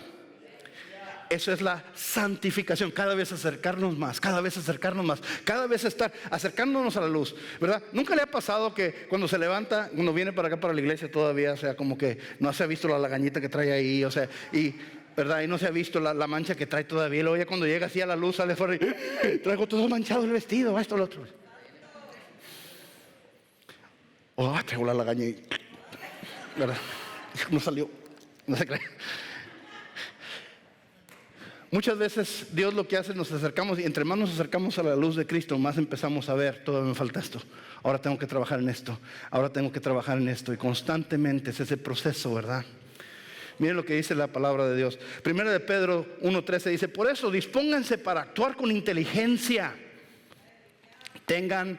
Eso es la santificación, cada vez acercarnos más, cada vez acercarnos más, cada vez estar acercándonos a la luz, ¿verdad? ¿Nunca le ha pasado que cuando se levanta, cuando viene para acá para la iglesia todavía, o sea, como que no se ha visto la lagañita que trae ahí, o sea, ¿verdad? Y no se ha visto la mancha que trae todavía, y luego ya cuando llega así a la luz sale fuera y traigo todo manchado el vestido, esto, lo otro. Oh, traigo la lagaña y, ¿verdad? No salió, no se cree. Muchas veces Dios lo que hace es nos acercamos y entre más nos acercamos a la luz de Cristo, más empezamos a ver, todavía me falta esto, ahora tengo que trabajar en esto, ahora tengo que trabajar en esto, y constantemente es ese proceso, ¿verdad? Miren lo que dice la palabra de Dios. Primera de Pedro 1:13 dice: por eso dispónganse para actuar con inteligencia, tengan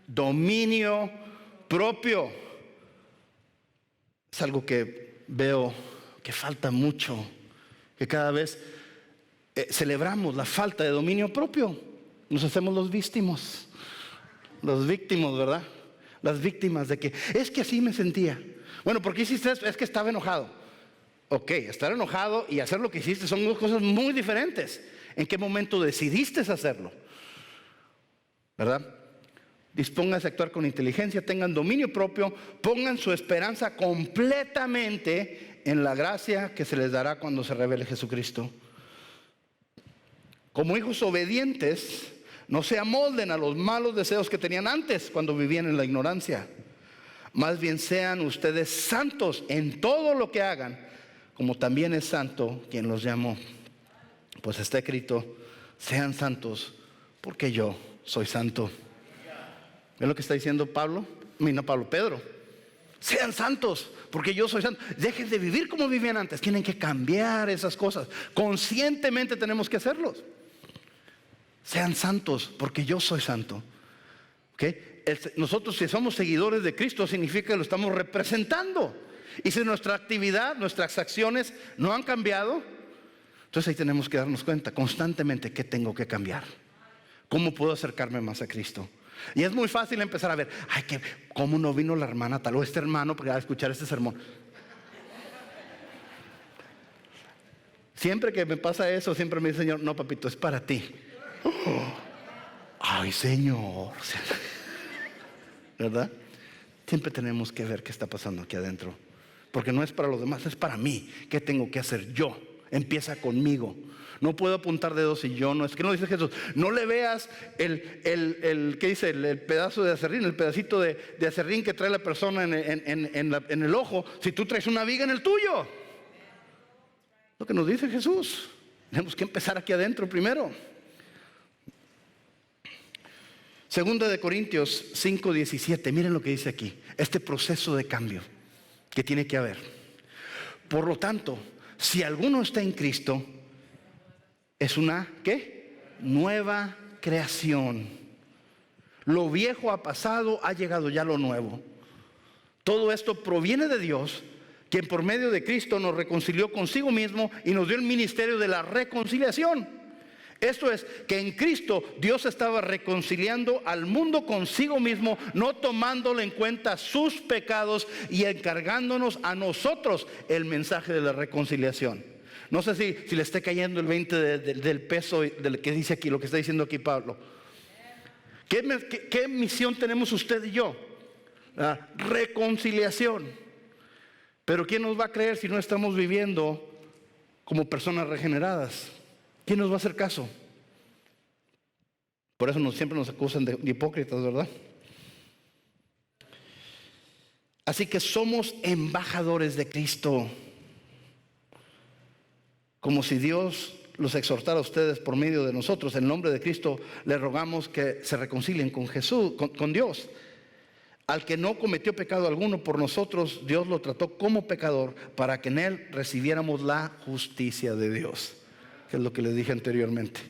dominio propio. Es algo que veo que falta mucho, que cada vez celebramos la falta de dominio propio. Nos hacemos los víctimos, ¿verdad? Las víctimas de que es que así me sentía. Bueno, ¿por qué hiciste eso? Es que estaba enojado. Ok, estar enojado y hacer lo que hiciste son dos cosas muy diferentes. ¿En qué momento decidiste hacerlo? ¿Verdad? Dispónganse a actuar con inteligencia, tengan dominio propio, pongan su esperanza completamente en la gracia que se les dará cuando se revele Jesucristo. Como hijos obedientes, no se amolden a los malos deseos que tenían antes cuando vivían en la ignorancia. Más bien sean ustedes santos en todo lo que hagan, como también es santo quien los llamó. Pues está escrito: sean santos porque yo soy santo. ¿Ven lo que está diciendo Pedro? Sean santos porque yo soy santo. Dejen de vivir como vivían antes. Tienen que cambiar esas cosas. Conscientemente tenemos que hacerlos. Sean santos porque yo soy santo. ¿Okay? Nosotros, si somos seguidores de Cristo, significa que lo estamos representando. Y si nuestra actividad, nuestras acciones no han cambiado, entonces ahí tenemos que darnos cuenta constantemente qué tengo que cambiar. ¿Cómo puedo acercarme más a Cristo? Y es muy fácil empezar a ver, ¿cómo no vino la hermana tal o este hermano para escuchar este sermón? Siempre que me pasa eso, siempre me dice: Señor, no, papito, es para ti. Ay, Señor. ¿Verdad? Siempre tenemos que ver qué está pasando aquí adentro. porque no es para los demás, es para mí. ¿Qué tengo que hacer yo? Empieza conmigo. No puedo apuntar dedos y yo no. Es que no dice Jesús, no le veas ¿qué dice? El pedazo de aserrín, el pedacito de aserrín que trae la persona en el ojo, si tú traes una viga en el tuyo. Lo que nos dice Jesús. Tenemos que empezar aquí adentro primero. Segunda de Corintios 5:17. Miren lo que dice aquí. Este proceso de cambio que tiene que haber. Por lo tanto, si alguno está en Cristo, es una, ¿qué? Nueva creación. Lo viejo ha pasado, ha llegado ya lo nuevo. Todo esto proviene de Dios, quien por medio de Cristo nos reconcilió consigo mismo y nos dio el ministerio de la reconciliación. Esto es, que en Cristo Dios estaba reconciliando al mundo consigo mismo, no tomándole en cuenta sus pecados y encargándonos a nosotros el mensaje de la reconciliación. No sé si le esté cayendo el 20 del peso del que dice aquí, lo que está diciendo aquí Pablo. ¿Qué misión tenemos usted y yo? La reconciliación. Pero ¿quién nos va a creer si no estamos viviendo como personas regeneradas? ¿Quién nos va a hacer caso? Por eso siempre nos acusan de hipócritas, ¿verdad? Así que somos embajadores de Cristo. Como si Dios los exhortara a ustedes por medio de nosotros. En nombre de Cristo les rogamos que se reconcilien con Jesús, con Dios. Al que no cometió pecado alguno por nosotros, Dios lo trató como pecador para que en él recibiéramos la justicia de Dios. Que es lo que les dije anteriormente.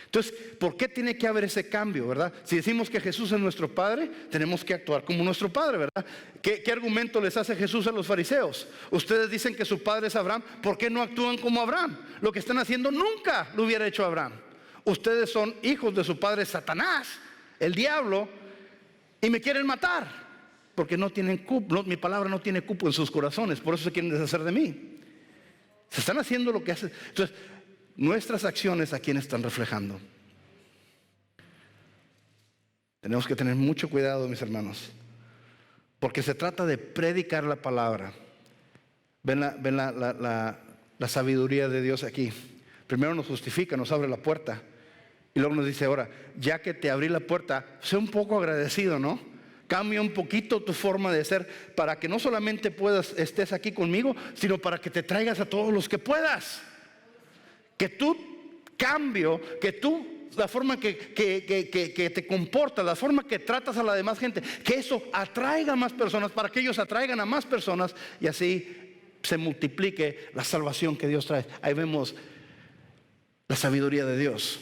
Entonces, ¿por qué tiene que haber ese cambio, verdad? Si decimos que Jesús es nuestro Padre, tenemos que actuar como nuestro Padre, ¿verdad? ¿Qué argumento les hace Jesús a los fariseos? Ustedes dicen que su padre es Abraham, ¿por qué no actúan como Abraham? Lo que están haciendo nunca lo hubiera hecho Abraham. Ustedes son hijos de su padre Satanás, el diablo, y me quieren matar, porque no tienen cupo, mi palabra no tiene cupo en sus corazones, por eso se quieren deshacer de mí. Se están haciendo lo que hacen. Entonces, nuestras acciones, ¿a quién están reflejando? Tenemos que tener mucho cuidado, mis hermanos, porque se trata de predicar la palabra. Ven la sabiduría de Dios aquí. Primero nos justifica, nos abre la puerta, y luego nos dice, ahora, ya que te abrí la puerta, sé un poco agradecido, ¿no? Cambia un poquito tu forma de ser para que no solamente estés aquí conmigo, sino para que te traigas a todos los que puedas. Que tú la forma que te comportas, la forma que tratas a la demás gente, que eso atraiga a más personas, para que ellos atraigan a más personas y así se multiplique la salvación que Dios trae. Ahí vemos la sabiduría de Dios.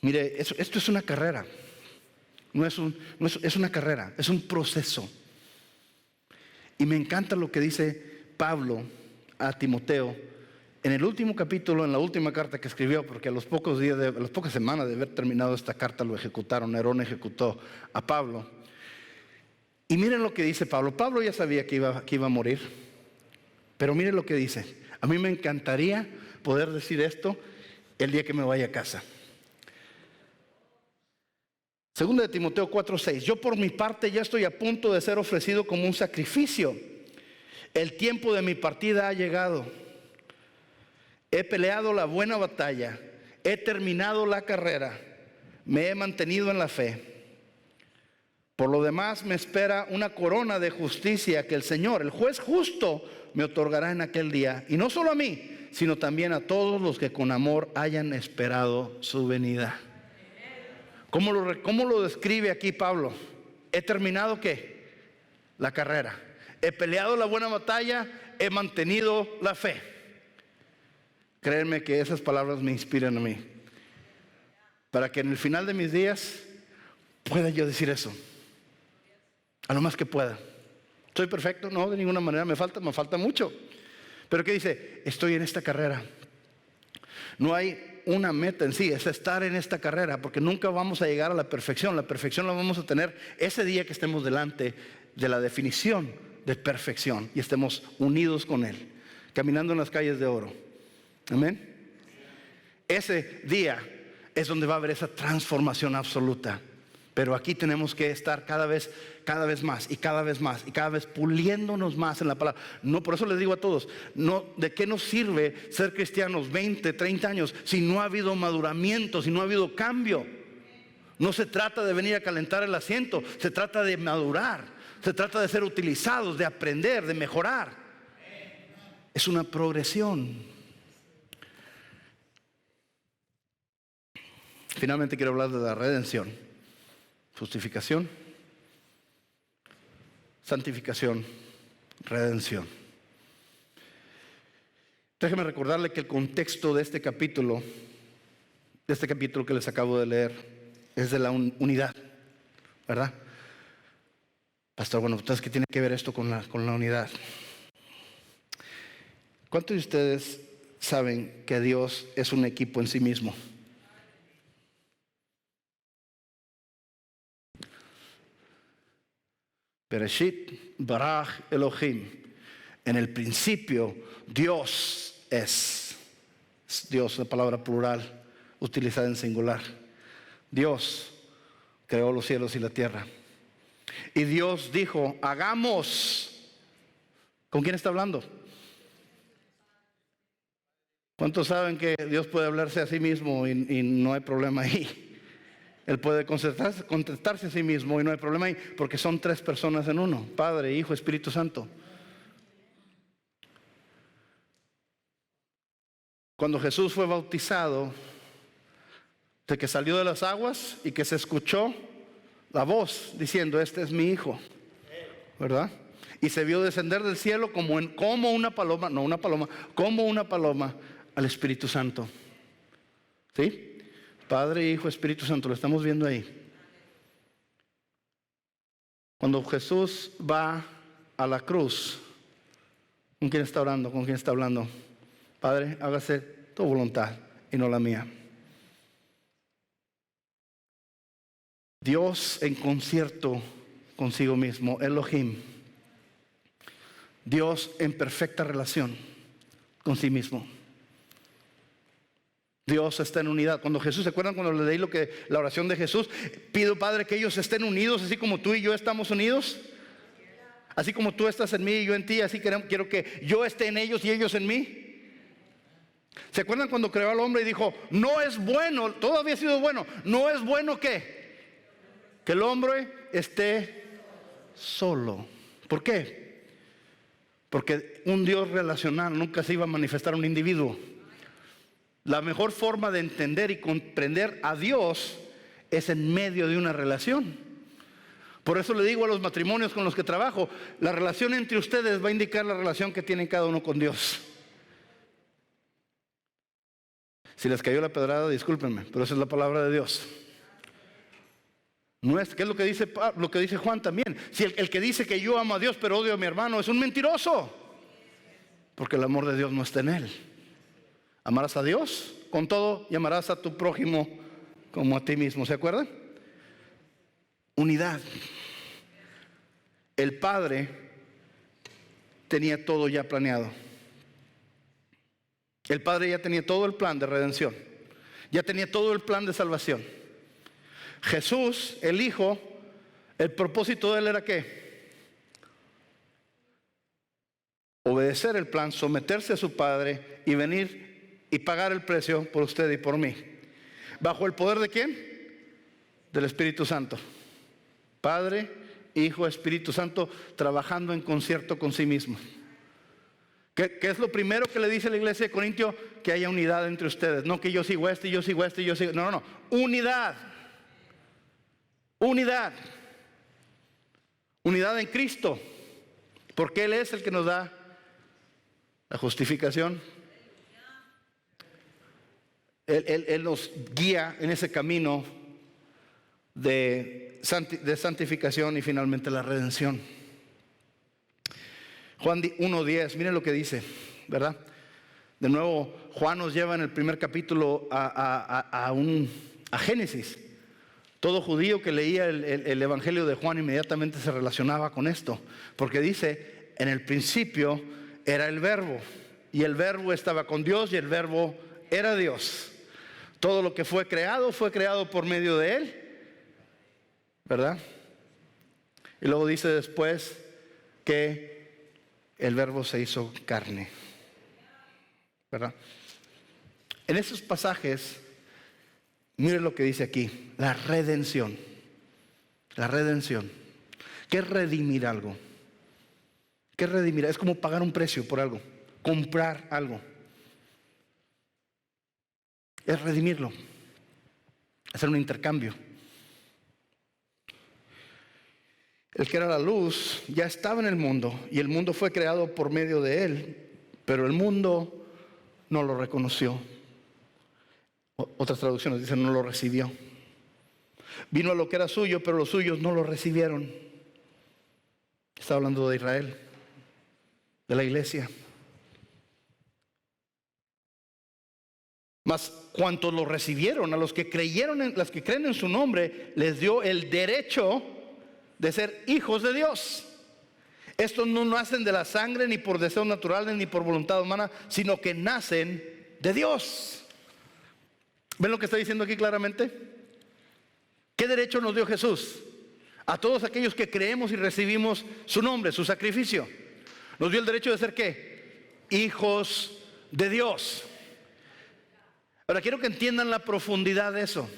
Mire, esto es una carrera. Es una carrera, es un proceso. Y me encanta lo que dice Pablo a Timoteo en el último capítulo, en la última carta que escribió, porque a las pocas semanas de haber terminado esta carta lo ejecutaron. Nerón ejecutó a Pablo. Y miren lo que dice Pablo. Pablo ya sabía que iba a morir, pero miren lo que dice. A mí me encantaría poder decir esto el día que me vaya a casa. Segunda de Timoteo 4:6. Yo por mi parte ya estoy a punto de ser ofrecido como un sacrificio. El tiempo de mi partida ha llegado. He peleado la buena batalla. He terminado la carrera. Me he mantenido en la fe. Por lo demás me espera una corona de justicia que el Señor, el juez justo, me otorgará en aquel día. Y no solo a mí, sino también a todos los que con amor hayan esperado su venida. ¿Cómo lo describe aquí Pablo? He terminado ¿qué? La carrera. He peleado la buena batalla, he mantenido la fe. Créanme que esas palabras me inspiran a mí. Para que en el final de mis días pueda yo decir eso. A lo más que pueda. ¿Soy perfecto? No, de ninguna manera. Me falta mucho. Pero ¿qué dice? Estoy en esta carrera. No hay una meta en sí, es estar en esta carrera, porque nunca vamos a llegar a la perfección. La perfección la vamos a tener ese día que estemos delante de la definición de perfección y estemos unidos con Él, caminando en las calles de oro. Amén. Ese día es donde va a haber esa transformación absoluta. Pero aquí tenemos que estar cada vez más y cada vez más y cada vez puliéndonos más en la palabra. No, por eso les digo a todos, no, ¿de qué nos sirve ser cristianos 20, 30 años si no ha habido maduramiento, si no ha habido cambio? No se trata de venir a calentar el asiento, se trata de madurar, se trata de ser utilizados, de aprender, de mejorar. Es una progresión. Finalmente quiero hablar de la redención, justificación, santificación, redención. Déjeme recordarle que el contexto de este capítulo que les acabo de leer, es de la unidad, ¿verdad? Pastor, bueno, entonces, ¿qué tiene que ver esto con la unidad? ¿Cuántos de ustedes saben que Dios es un equipo en sí mismo? Bereshit baraj Elohim. En el principio, Dios es Dios, la palabra plural utilizada en singular. Dios creó los cielos y la tierra. Y Dios dijo, hagamos. ¿Con quién está hablando? ¿Cuántos saben que Dios puede hablarse a sí mismo y no hay problema ahí? Él puede contestarse a sí mismo y no hay problema ahí, porque son tres personas en uno: Padre, Hijo, Espíritu Santo. Cuando Jesús fue bautizado, de que salió de las aguas y que se escuchó la voz diciendo, este es mi Hijo, ¿verdad? Y se vio descender del cielo como una paloma, no una paloma, como una paloma al Espíritu Santo. ¿Sí? Padre, Hijo, Espíritu Santo, lo estamos viendo ahí. Cuando Jesús va a la cruz, ¿con quién está orando? ¿Con quién está hablando? Padre, hágase tu voluntad y no la mía. Dios en concierto consigo mismo, Elohim. Dios en perfecta relación con sí mismo. Dios está en unidad. Cuando Jesús, ¿se acuerdan cuando le leí la oración de Jesús? Pido, Padre, que ellos estén unidos, así como tú y yo estamos unidos. Así como tú estás en mí y yo en ti, así quiero que yo esté en ellos y ellos en mí. ¿Se acuerdan cuando creó al hombre y dijo, no es bueno, todo había sido bueno, no es bueno que el hombre esté solo? ¿Por qué? Porque un Dios relacional nunca se iba a manifestar a un individuo. La mejor forma de entender y comprender a Dios es en medio de una relación. Por eso le digo a los matrimonios con los que trabajo, la relación entre ustedes va a indicar la relación que tienen cada uno con Dios. Si les cayó la pedrada, discúlpenme, pero esa es la palabra de Dios. No es, ¿qué es lo que dice Juan también? Si el que dice que yo amo a Dios pero odio a mi hermano es un mentiroso, porque el amor de Dios no está en él. Amarás a Dios con todo y amarás a tu prójimo como a ti mismo. ¿Se acuerdan? Unidad. El Padre tenía todo ya planeado. El Padre ya tenía todo el plan de redención. Ya tenía todo el plan de salvación. Jesús, el Hijo, el propósito de él era ¿qué? Obedecer el plan, someterse a su Padre y venir y pagar el precio por usted y por mí. ¿Bajo el poder de quién? Del Espíritu Santo. Padre, Hijo, Espíritu Santo, trabajando en concierto con sí mismo. ¿Qué es lo primero que le dice la iglesia de Corintio? Que haya unidad entre ustedes. No que yo sigo este, y yo sigo este, y yo sigo. No. Unidad. Unidad. Unidad en Cristo. Porque Él es el que nos da la justificación. Él nos guía en ese camino de santificación y finalmente la redención. Juan 1:10, miren lo que dice, ¿verdad? De nuevo, Juan nos lleva en el primer capítulo a Génesis. Todo judío que leía el Evangelio de Juan inmediatamente se relacionaba con esto, porque dice, en el principio era el Verbo, y el Verbo estaba con Dios, y el Verbo era Dios. Todo lo que fue creado por medio de Él, ¿verdad? Y luego dice después que el Verbo se hizo carne, ¿verdad? En esos pasajes, miren lo que dice aquí, la redención. La redención. ¿Qué es redimir algo? ¿Qué es redimir? Es como pagar un precio por algo, comprar algo. Es redimirlo, hacer un intercambio. El que era la luz ya estaba en el mundo y el mundo fue creado por medio de él, pero el mundo no lo reconoció. Otras traducciones dicen no lo recibió. Vino a lo que era suyo, pero los suyos no lo recibieron. Está hablando de Israel, de la iglesia. Mas cuantos lo recibieron, a los que creyeron, las que creen en su nombre, les dio el derecho de ser hijos de Dios. Estos no nacen de la sangre, ni por deseos naturales, ni por voluntad humana, sino que nacen de Dios. ¿Ven lo que está diciendo aquí claramente? ¿Qué derecho nos dio Jesús? A todos aquellos que creemos y recibimos su nombre, su sacrificio. Nos dio el derecho de ser ¿qué? Hijos de Dios. Ahora quiero que entiendan la profundidad de eso.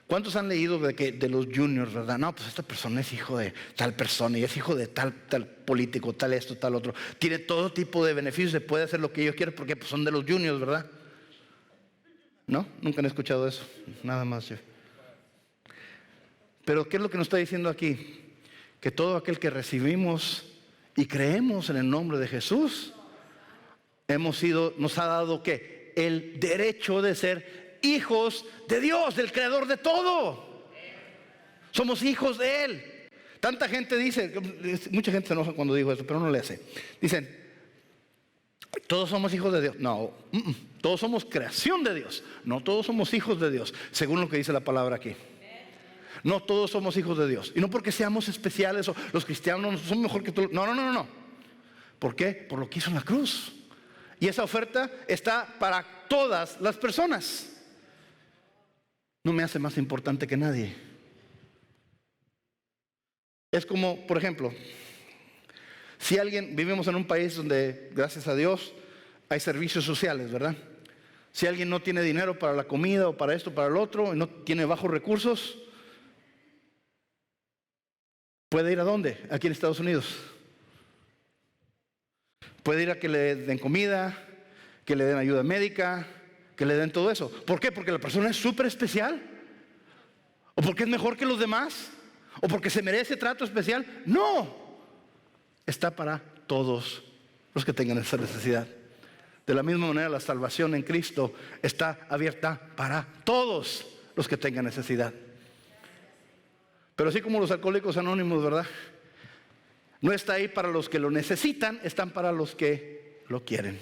¿Cuántos han leído de los juniors, verdad? No, pues esta persona es hijo de tal persona y es hijo de tal político, tal esto, tal otro. Tiene todo tipo de beneficios, se puede hacer lo que ellos quieren porque pues, son de los juniors, ¿verdad? ¿No? Nunca han escuchado eso. Nada más yo. Pero ¿qué es lo que nos está diciendo aquí? Que todo aquel que recibimos y creemos en el nombre de Jesús, nos ha dado ¿qué? El derecho de ser hijos de Dios, del creador de todo. Somos hijos de Él. Tanta gente dice, mucha gente se enoja cuando digo esto, pero no le hace. Dicen, todos somos hijos de Dios. No, todos somos creación de Dios. No todos somos hijos de Dios, según lo que dice la palabra aquí. No todos somos hijos de Dios. Y no porque seamos especiales o los cristianos son mejor que todos. No. ¿Por qué? Por lo que hizo en la cruz. Y esa oferta está para todas las personas. No me hace más importante que nadie. Es como, por ejemplo, si vivimos en un país donde, gracias a Dios, hay servicios sociales, ¿verdad? Si alguien no tiene dinero para la comida o para esto, para el otro, y no tiene bajos recursos, ¿puede ir a dónde? Aquí en Estados Unidos. Puede ir a que le den comida, que le den ayuda médica, que le den todo eso. ¿Por qué? Porque la persona es súper especial. ¿O porque es mejor que los demás? ¿O porque se merece trato especial? No. Está para todos los que tengan esa necesidad. De la misma manera, la salvación en Cristo está abierta para todos los que tengan necesidad. Pero así como los alcohólicos anónimos, ¿verdad? No está ahí para los que lo necesitan, están para los que lo quieren.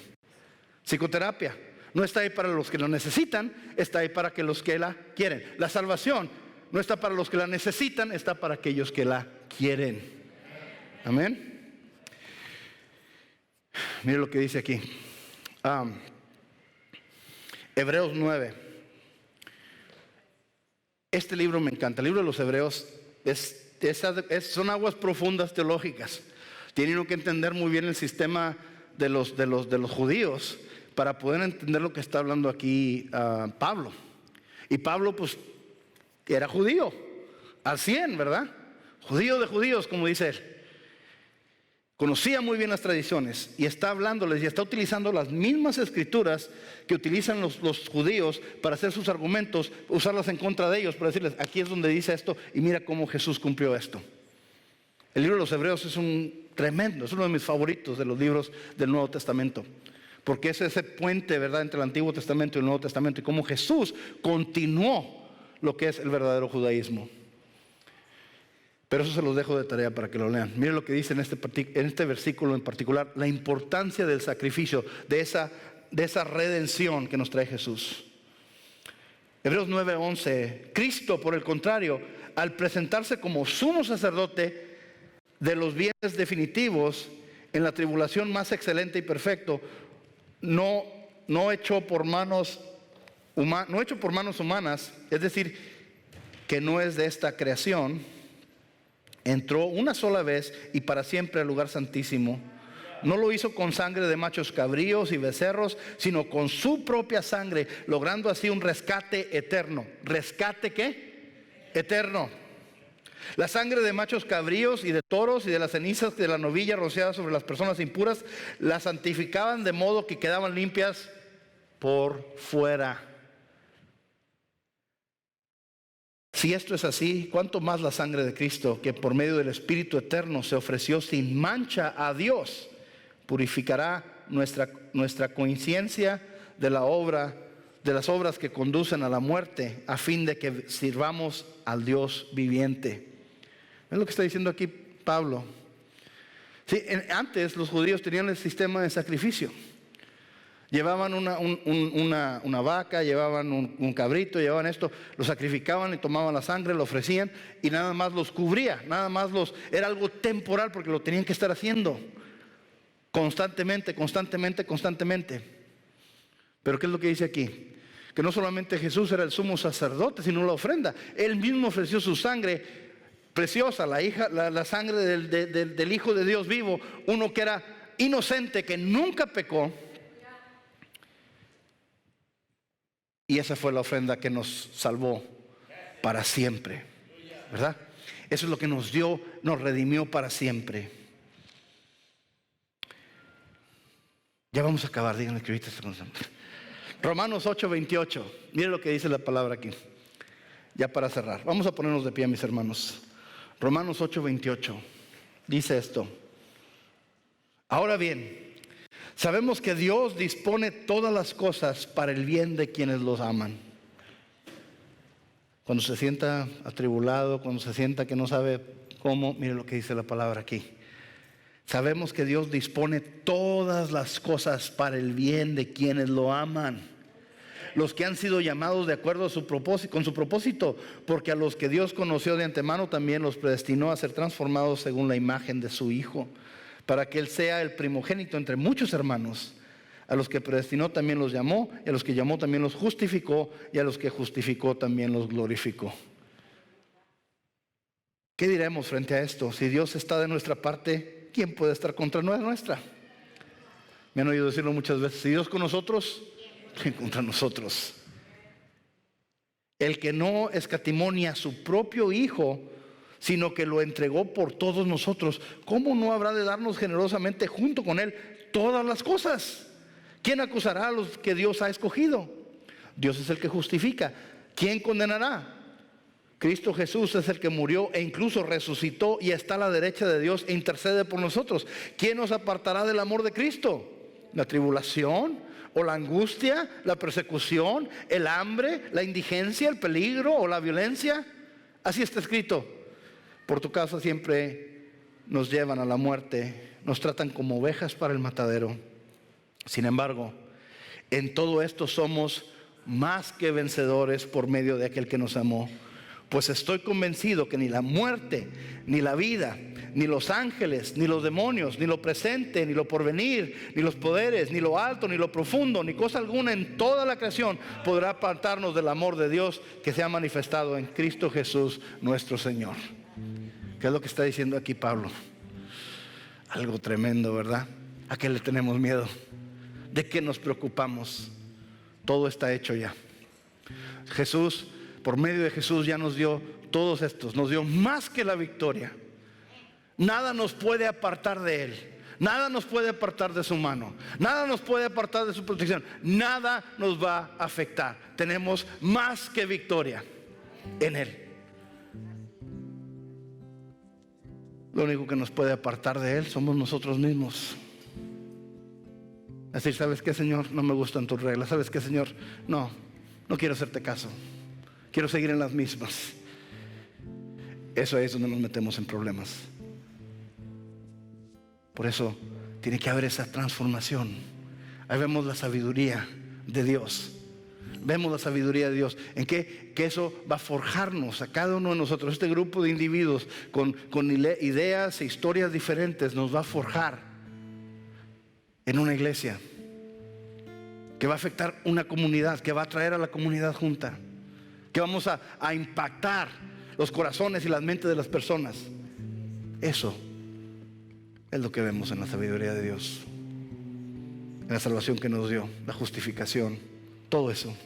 Psicoterapia no está ahí para los que lo necesitan, está ahí para que los que la quieren. La salvación no está para los que la necesitan, está para aquellos que la quieren. Amén. Mire lo que dice aquí. Hebreos 9. Este libro me encanta. El libro de los Hebreos son aguas profundas teológicas. Tienen que entender muy bien el sistema de los judíos para poder entender lo que está hablando aquí Pablo. Y Pablo pues era judío al 100, ¿verdad? Judío de judíos, como dice él. Conocía muy bien las tradiciones y está hablándoles y está utilizando las mismas escrituras que utilizan los judíos para hacer sus argumentos, usarlas en contra de ellos, para decirles, aquí es donde dice esto y mira cómo Jesús cumplió esto. El libro de los Hebreos es es uno de mis favoritos de los libros del Nuevo Testamento, porque es ese puente, ¿verdad?, entre el Antiguo Testamento y el Nuevo Testamento y cómo Jesús continuó lo que es el verdadero judaísmo. Pero eso se los dejo de tarea para que lo lean. Miren lo que dice en este versículo en particular, la importancia del sacrificio, de esa redención que nos trae Jesús. Hebreos 9:11, Cristo, por el contrario, al presentarse como sumo sacerdote de los bienes definitivos en la tribulación más excelente y perfecto, no hecho por manos humanas, es decir, que no es de esta creación, entró una sola vez y para siempre al lugar santísimo. No lo hizo con sangre de machos cabríos y becerros, sino con su propia sangre, logrando así un rescate eterno. ¿Rescate qué? Eterno. La sangre de machos cabríos y de toros y de las cenizas de la novilla rociadas sobre las personas impuras las santificaban de modo que quedaban limpias por fuera. Si esto es así, ¿cuánto más la sangre de Cristo, que por medio del Espíritu eterno se ofreció sin mancha a Dios, purificará nuestra conciencia de las obras que conducen a la muerte, a fin de que sirvamos al Dios viviente? ¿Ven lo que está diciendo aquí Pablo? Sí, antes los judíos tenían el sistema de sacrificio. Llevaban una vaca, llevaban un cabrito, llevaban esto, lo sacrificaban y tomaban la sangre, lo ofrecían y nada más los cubría, era algo temporal porque lo tenían que estar haciendo constantemente. Pero ¿qué es lo que dice aquí? Que no solamente Jesús era el sumo sacerdote, sino la ofrenda. Él mismo ofreció su sangre preciosa, la sangre del Hijo de Dios vivo, uno que era inocente, que nunca pecó. Y esa fue la ofrenda que nos salvó para siempre, ¿verdad? Eso es lo que nos dio, nos redimió para siempre. Ya vamos a acabar, díganle que ahorita estamos. Romanos 8:28. Miren lo que dice la palabra aquí. Ya para cerrar. Vamos a ponernos de pie, mis hermanos. Romanos 8:28. Dice esto. Ahora bien, sabemos que Dios dispone todas las cosas para el bien de quienes los aman. Cuando se sienta atribulado, cuando se sienta que no sabe cómo, mire lo que dice la palabra aquí. Sabemos que Dios dispone todas las cosas para el bien de quienes lo aman. Los que han sido llamados de acuerdo a con su propósito, porque a los que Dios conoció de antemano también los predestinó a ser transformados según la imagen de su Hijo, para que Él sea el primogénito entre muchos hermanos. A los que predestinó también los llamó, y a los que llamó también los justificó, y a los que justificó también los glorificó. ¿Qué diremos frente a esto? Si Dios está de nuestra parte, ¿quién puede estar contra nuestra? Me han oído decirlo muchas veces. Si Dios con nosotros, ¿quién contra nosotros? El que no escatimó ni a su propio Hijo, sino que lo entregó por todos nosotros, ¿cómo no habrá de darnos generosamente junto con Él todas las cosas? ¿Quién acusará a los que Dios ha escogido? Dios es el que justifica. ¿Quién condenará? Cristo Jesús es el que murió e incluso resucitó y está a la derecha de Dios e intercede por nosotros. ¿Quién nos apartará del amor de Cristo? ¿La tribulación o la angustia, la persecución, el hambre, la indigencia, el peligro o la violencia? Así está escrito. Por tu causa siempre nos llevan a la muerte, nos tratan como ovejas para el matadero. Sin embargo, en todo esto somos más que vencedores por medio de aquel que nos amó. Pues estoy convencido que ni la muerte, ni la vida, ni los ángeles, ni los demonios, ni lo presente, ni lo porvenir, ni los poderes, ni lo alto, ni lo profundo, ni cosa alguna en toda la creación podrá apartarnos del amor de Dios que se ha manifestado en Cristo Jesús nuestro Señor. ¿Qué es lo que está diciendo aquí Pablo? Algo tremendo, ¿verdad? ¿A qué le tenemos miedo? ¿De qué nos preocupamos? Todo está hecho ya. Jesús, por medio de Jesús ya nos dio todos estos, nos dio más que la victoria. Nada nos puede apartar de Él. Nada nos puede apartar de su mano. Nada nos puede apartar de su protección. Nada nos va a afectar. Tenemos más que victoria en Él. Lo único que nos puede apartar de Él somos nosotros mismos. Así, ¿sabes qué, Señor? No me gustan tus reglas. ¿Sabes qué, Señor? No quiero hacerte caso. Quiero seguir en las mismas. Eso es donde nos metemos en problemas. Por eso tiene que haber esa transformación. Ahí vemos la sabiduría de Dios. Vemos la sabiduría de Dios. En que eso va a forjarnos a cada uno de nosotros. Este grupo de individuos con ideas e historias diferentes nos va a forjar en una iglesia que va a afectar una comunidad, que va a traer a la comunidad junta, que vamos a impactar los corazones y las mentes de las personas. Eso es lo que vemos en la sabiduría de Dios, en la salvación que nos dio, la justificación, todo eso.